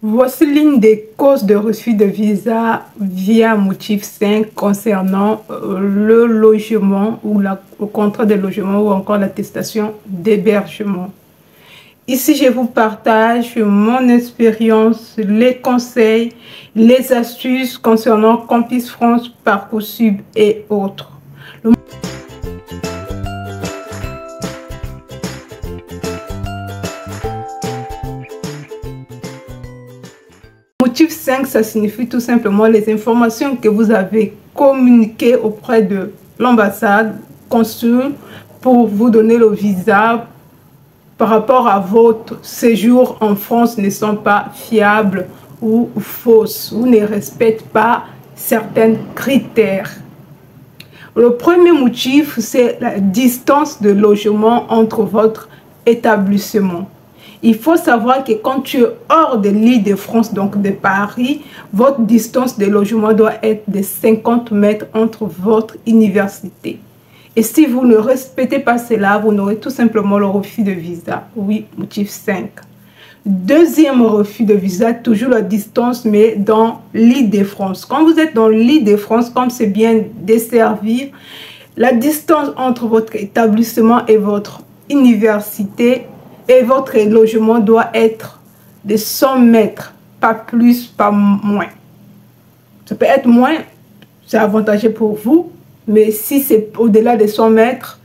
Voici l'une des causes de refus de visa via motif 5 concernant le logement ou le contrat de logement ou encore l'attestation d'hébergement. Ici, je vous partage mon expérience, les conseils, les astuces concernant Campus France, Parcoursup et autres. Motif 5, ça signifie tout simplement les informations que vous avez communiquées auprès de l'ambassade, consul, pour vous donner le visa par rapport à votre séjour en France ne sont pas fiables ou fausses ou ne respectent pas certains critères. Le premier motif, c'est la distance de logement entre votre établissement. Il faut savoir que quand tu es hors de l'Île-de-France, donc de Paris, votre distance de logement doit être de 50 mètres entre votre université. Et si vous ne respectez pas cela, vous n'aurez tout simplement le refus de visa. Oui, motif 5. Deuxième refus de visa, toujours la distance, mais dans l'Île-de-France. Quand vous êtes dans l'Île-de-France, comme c'est bien desservi, la distance entre votre établissement et votre université et votre logement doit être de 100 mètres, pas plus, pas moins. Ça peut être moins, c'est avantageux pour vous, mais si c'est au-delà de 100 mètres,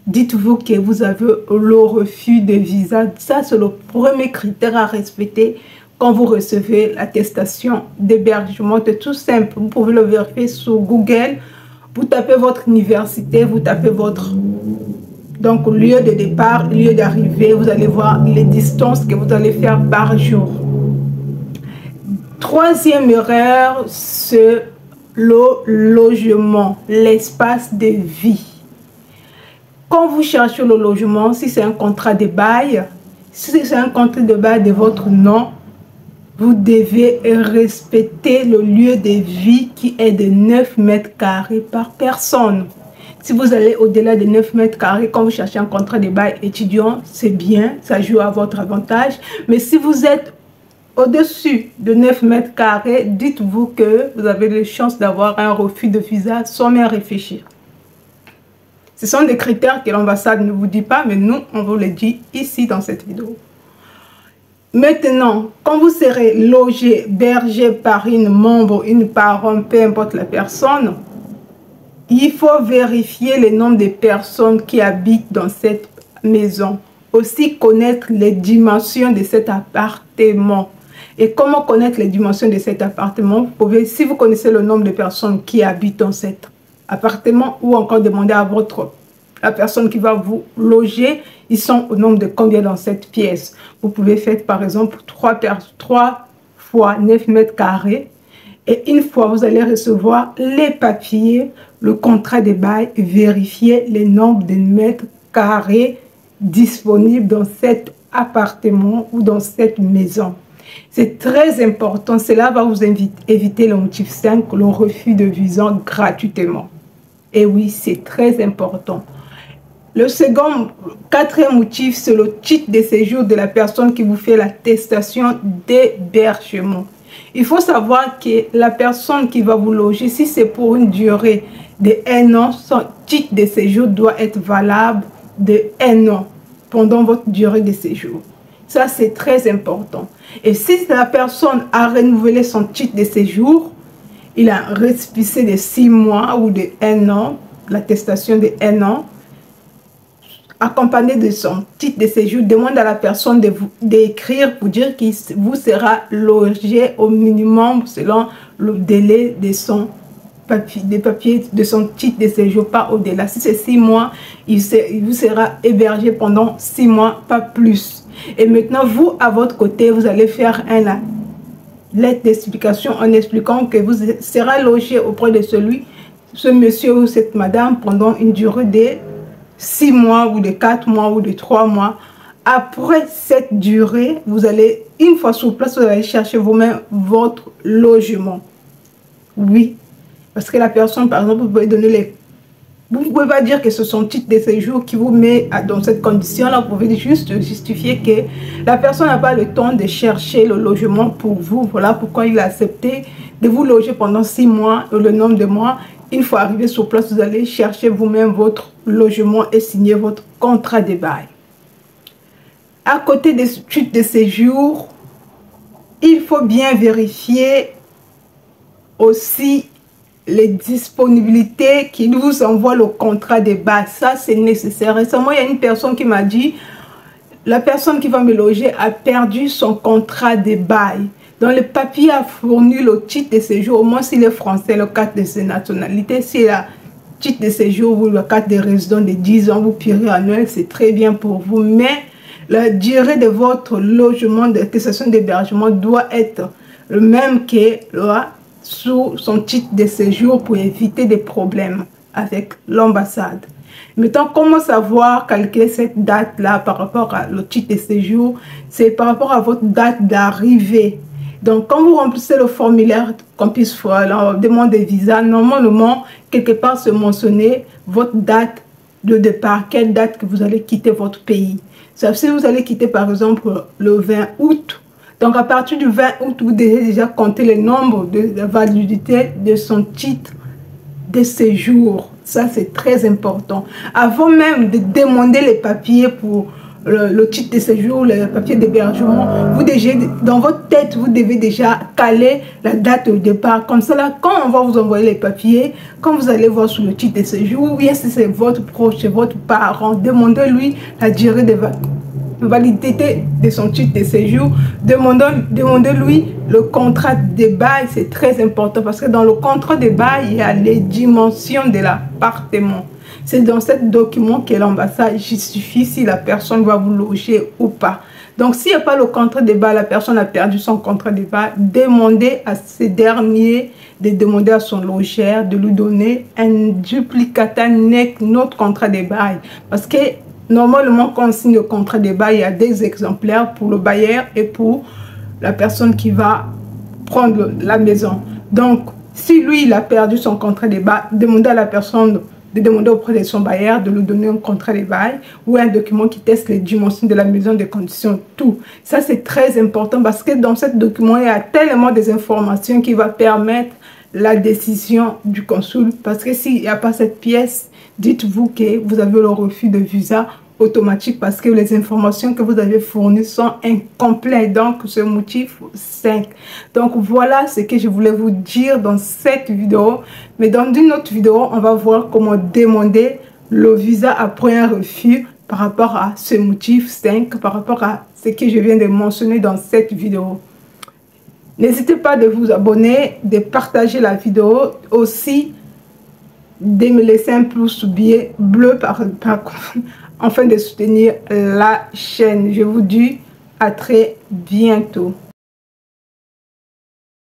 dites-vous que vous avez le refus de visa. Ça, c'est le premier critère à respecter quand vous recevez l'attestation d'hébergement. C'est tout simple, vous pouvez le vérifier sur Google. Vous tapez votre université, vous tapez votre lieu de départ, lieu d'arrivée, vous allez voir les distances que vous allez faire par jour. Troisième erreur, c'est le logement, l'espace de vie. Quand vous cherchez le logement, si c'est un contrat de bail, si c'est un contrat de bail de votre nom, vous devez respecter le lieu de vie qui est de 9 mètres carrés par personne. Si vous allez au-delà de 9 mètres carrés, quand vous cherchez un contrat de bail étudiant, c'est bien, ça joue à votre avantage. Mais si vous êtes au-dessus de 9 mètres carrés, dites-vous que vous avez les chances d'avoir un refus de visa sans même réfléchir. Ce sont des critères que l'ambassade ne vous dit pas, mais nous, on vous les dit ici dans cette vidéo. Maintenant, quand vous serez logé, hébergé par une membre, une parent, peu importe la personne, il faut vérifier le nombre de personnes qui habitent dans cette maison. Aussi connaître les dimensions de cet appartement. Et comment connaître les dimensions de cet appartement? Vous pouvez, si vous connaissez le nombre de personnes qui habitent dans cet appartement, ou encore demander à la personne qui va vous loger, ils sont au nombre de combien dans cette pièce. Vous pouvez faire par exemple 3 fois 9 mètres carrés. Et une fois, vous allez recevoir les papiers, le contrat de bail, vérifier le nombre de mètres carrés disponibles dans cet appartement ou dans cette maison. C'est très important. Cela va vous éviter le motif 5, le refus de visa gratuitement. Et oui, c'est très important. Le quatrième motif, c'est le titre de séjour de la personne qui vous fait l'attestation d'hébergement. Il faut savoir que la personne qui va vous loger, si c'est pour une durée de 1 an, son titre de séjour doit être valable de 1 an pendant votre durée de séjour. Ça, c'est très important. Et si la personne a renouvelé son titre de séjour, il a un récépissé de 6 mois ou de 1 an, l'attestation de 1 an, accompagné de son titre de séjour, demande à la personne d'écrire pour dire qu'il vous sera logé au minimum selon le délai de son papiers de son titre de séjour, pas au-delà. Si c'est 6 mois, il vous sera hébergé pendant 6 mois, pas plus. Et maintenant, vous, à votre côté, vous allez faire une lettre d'explication en expliquant que vous serez logé auprès de ce monsieur ou cette madame pendant une durée de 6 mois ou de 4 mois ou de 3 mois. Après cette durée, vous allez, une fois sur place, vous allez chercher vous-même votre logement. Oui, parce que la personne, par exemple, vous pouvez donner Vous ne pouvez pas dire que c'est son titre de séjour qui vous met dans cette condition-là. Vous pouvez juste justifier que la personne n'a pas le temps de chercher le logement pour vous. Voilà pourquoi il a accepté de vous loger pendant 6 mois, le nombre de mois. Une fois arrivé sur place, vous allez chercher vous-même votre logement et signer votre contrat de bail. À côté des titres de séjour, il faut bien vérifier aussi les disponibilités qui vous envoient le contrat de bail. Ça, c'est nécessaire. Récemment, il y a une personne qui m'a dit, la personne qui va me loger a perdu son contrat de bail. Dans le papier a fourni le titre de séjour, au moins s'il est français, le carte de ses nationalités. S'il a titre de séjour ou le carte de résident de 10 ans, vous pirez annuel, c'est très bien pour vous. Mais la durée de votre logement, de cessation d'hébergement doit être le même que sous son titre de séjour pour éviter des problèmes avec l'ambassade. Maintenant, comment savoir calculer cette date-là par rapport à le titre de séjour? C'est par rapport à votre date d'arrivée. Donc, quand vous remplissez le formulaire qu'on puisse faire la demande de visa, normalement, quelque part, se mentionner votre date de départ, quelle date que vous allez quitter votre pays. Si vous allez quitter, par exemple, le 20 août, donc à partir du 20 août, vous devez déjà compter le nombre de la validité de son titre de séjour. Ça, c'est très important. Avant même de demander les papiers pour le titre de séjour, le papier d'hébergement, vous déjà, dans votre tête, vous devez déjà caler la date de départ. Comme ça, là, quand on va vous envoyer les papiers, quand vous allez voir sur le titre de séjour, ou bien si c'est votre proche, c'est votre parent, demandez-lui la durée de validité de son titre de séjour. Demandez-lui le contrat de bail, c'est très important parce que dans le contrat de bail, il y a les dimensions de l'appartement. C'est dans ce document que l'ambassade justifie si la personne va vous loger ou pas. Donc, s'il n'y a pas le contrat de bail, la personne a perdu son contrat de bail, demandez à ce dernier de demander à son logeur de lui donner un duplicata net notre contrat de bail. Parce que normalement, quand on signe le contrat de bail, il y a des exemplaires pour le bailleur et pour la personne qui va prendre la maison. Donc, si lui, il a perdu son contrat de bail, demandez à la personne de demander auprès de son bailleur de lui donner un contrat de bail ou un document qui teste les dimensions de la maison, des conditions, tout. Ça, c'est très important parce que dans ce document, il y a tellement des informations qui vont permettre la décision du consul. Parce que s'il n'y a pas cette pièce, dites-vous que vous avez le refus de visa automatique parce que les informations que vous avez fournies sont incomplètes. Donc, ce motif 5. Donc, voilà ce que je voulais vous dire dans cette vidéo. Mais dans une autre vidéo, on va voir comment demander le visa après un refus par rapport à ce motif 5, par rapport à ce que je viens de mentionner dans cette vidéo. N'hésitez pas de vous abonner, de partager la vidéo, aussi de me laisser un pouce bleu afin de soutenir la chaîne. Je vous dis à très bientôt.